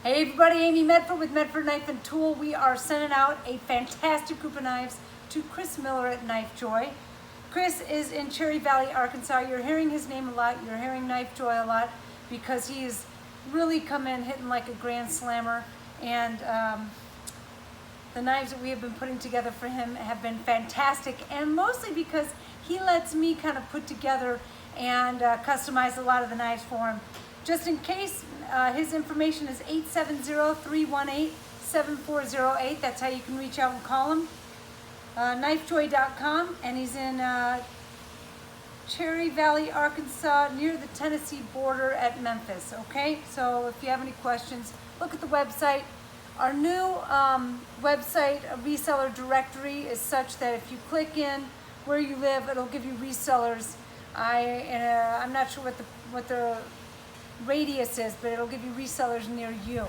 Hey everybody, Amy Medford with Medford Knife and Tool. We are sending out a fantastic group of knives to Chris Miller at KnifeJoy. Chris is in Cherry Valley, Arkansas. You're hearing his name a lot. You're hearing KnifeJoy a lot because he has really come in hitting like a grand slammer. And the knives that we have been putting together for him have been fantastic, and mostly because he lets me kind of put together and customize a lot of the knives for him. Just in case, his information is 870-318-7408. That's how you can reach out and call him. KnifeJoy.com, and he's in Cherry Valley, Arkansas, near the Tennessee border at Memphis, okay? So if you have any questions, look at the website. Our new website reseller directory is such that if you click in where you live, it'll give you resellers. I'm not sure what the radius is, but it'll give you resellers near you.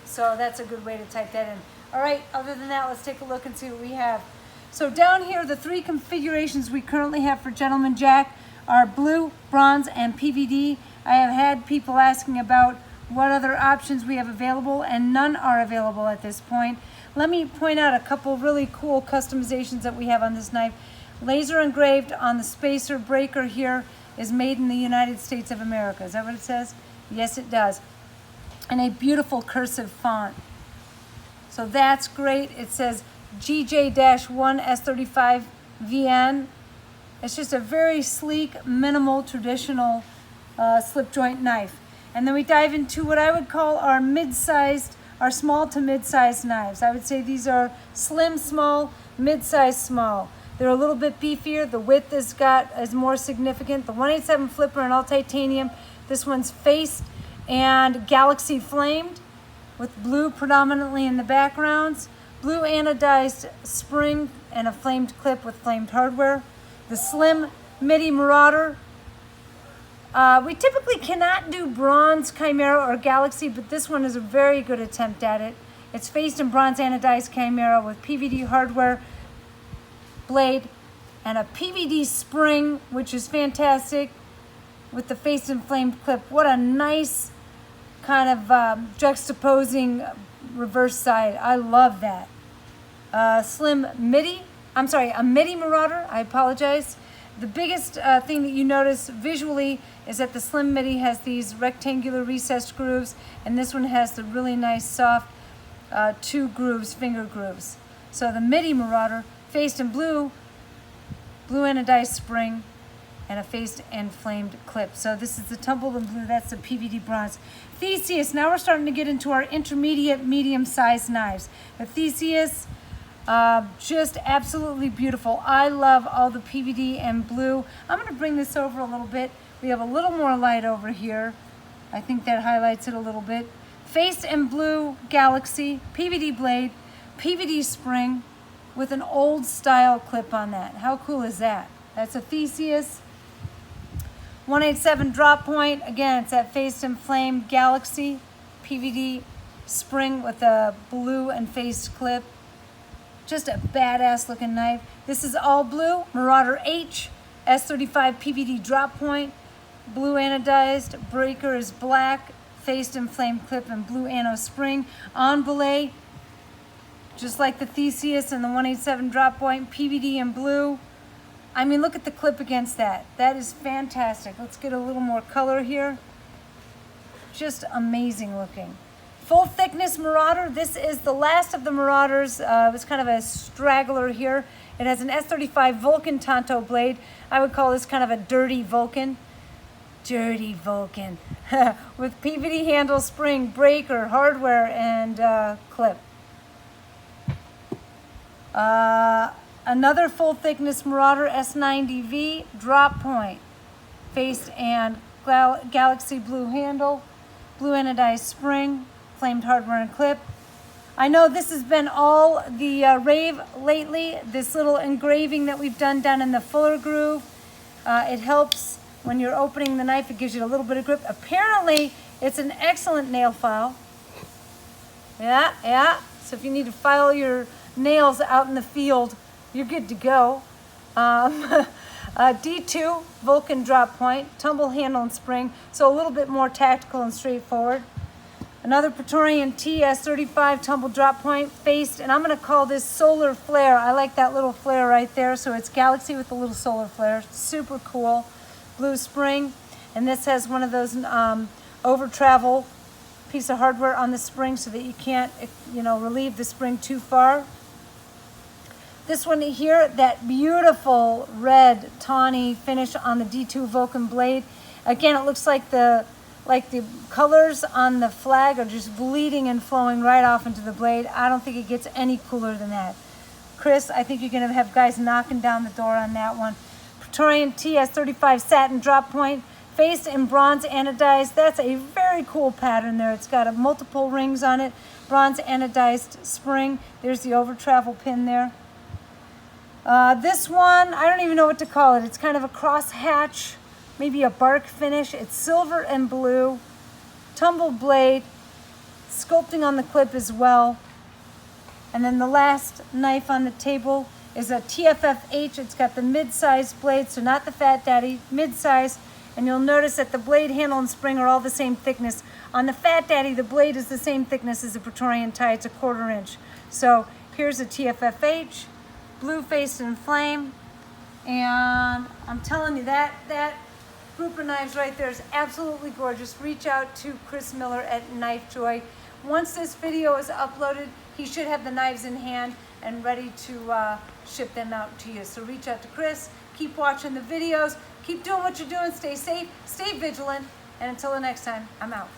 So that's a good way to type that in. All right, other than that, let's take a look and see what we have. So down here, the three configurations we currently have for Gentleman Jack are blue, bronze, and PVD. I have had people asking about what other options we have available, and none are available at this point. Let me point out a couple really cool customizations that we have on this knife. Laser engraved on the spacer breaker here is made in the United States of America. Is that what it says? Yes, it does. And a beautiful cursive font. So that's great. It says GJ-1S35VN. It's just a very sleek, minimal, traditional slip joint knife. And then we dive into what I would call our mid-sized, our small to mid-sized knives. I would say these are slim, small, mid-sized, small. They're a little bit beefier. The width is more significant. The 187 flipper in all titanium. This one's faced and galaxy flamed with blue predominantly in the backgrounds. Blue anodized spring and a flamed clip with flamed hardware. The slim MIDI Marauder. We typically cannot do bronze, Chimera, or Galaxy, but this one is a very good attempt at it. It's faced in bronze anodized Chimera with PVD hardware blade and a PVD spring, which is fantastic, with the faced and flamed clip. What a nice kind of juxtaposing reverse side. I love that. A MIDI Marauder, I apologize. The biggest thing that you notice visually is that the slim MIDI has these rectangular recessed grooves, and this one has the really nice soft two grooves, finger grooves. So the MIDI Marauder, faced in blue anodized spring, and a faced and flamed clip. So this is the tumbled in blue, that's the PVD bronze. Theseus, now we're starting to get into our intermediate, medium-sized knives. The Theseus, just absolutely beautiful. I love all the PVD and blue. I'm gonna bring this over a little bit. We have a little more light over here. I think that highlights it a little bit. Faced and blue Galaxy, PVD blade, PVD spring with an old style clip on that. How cool is that? That's a Theseus. 187 drop point. Again, it's that faced and flamed Galaxy, PVD spring with a blue and faced clip. Just a badass looking knife. This is all blue, Marauder H, S35 PVD drop point, blue anodized, breaker is black, faced and flamed clip and blue ano spring. On belay, just like the Theseus and the 187 drop point, PVD and blue. I mean, look at the clip against that. That is fantastic. Let's get a little more color here. Just amazing looking. Full thickness Marauder. This is the last of the Marauders. It was kind of a straggler here. It has an S35 Vulcan Tonto blade. I would call this kind of a dirty Vulcan. Dirty Vulcan. With PVD handle, spring, breaker, hardware, and clip. Another full thickness Marauder S90V drop point. Faced and Galaxy blue handle, blue anodized spring, flamed hardware and clip. I know this has been all the rave lately, this little engraving that we've done down in the fuller groove. It helps when you're opening the knife. It gives you a little bit of grip. Apparently, it's an excellent nail file. Yeah. So if you need to file your nails out in the field, you're good to go. D2 Vulcan drop point, tumble handle and spring, so a little bit more tactical and straightforward. Another Praetorian TS35 tumble drop point faced, and I'm gonna call this solar flare. I like that little flare right there. So it's Galaxy with the little solar flare. Super cool. Blue spring. And this has one of those over travel piece of hardware on the spring so that you can't, relieve the spring too far. This one here, that beautiful red tawny finish on the D2 Vulcan blade. Again, it looks like the colors on the flag are just bleeding and flowing right off into the blade. I don't think it gets any cooler than that. Chris, I think you're gonna have guys knocking down the door on that one. Praetorian TS35 satin drop point, faced in bronze anodized. That's a very cool pattern there. It's got multiple rings on it, bronze anodized spring. There's the over travel pin there. This one, I don't even know what to call it. It's kind of a cross hatch, maybe a bark finish. It's silver and blue, tumble blade, sculpting on the clip as well. And then the last knife on the table is a TFFH. It's got the mid-sized blade, so not the Fat Daddy, mid-size. And you'll notice that the blade handle and spring are all the same thickness. On the Fat Daddy, the blade is the same thickness as the Praetorian tie. It's a 1/4 inch. So here's a TFFH, blue faced and flame. And I'm telling you, that group of knives right there is absolutely gorgeous. Reach out to Chris Miller at KnifeJoy. Once this video is uploaded, he should have the knives in hand and ready to ship them out to you. So reach out to Chris, keep watching the videos, keep doing what you're doing, stay safe, stay vigilant, and until the next time, I'm out.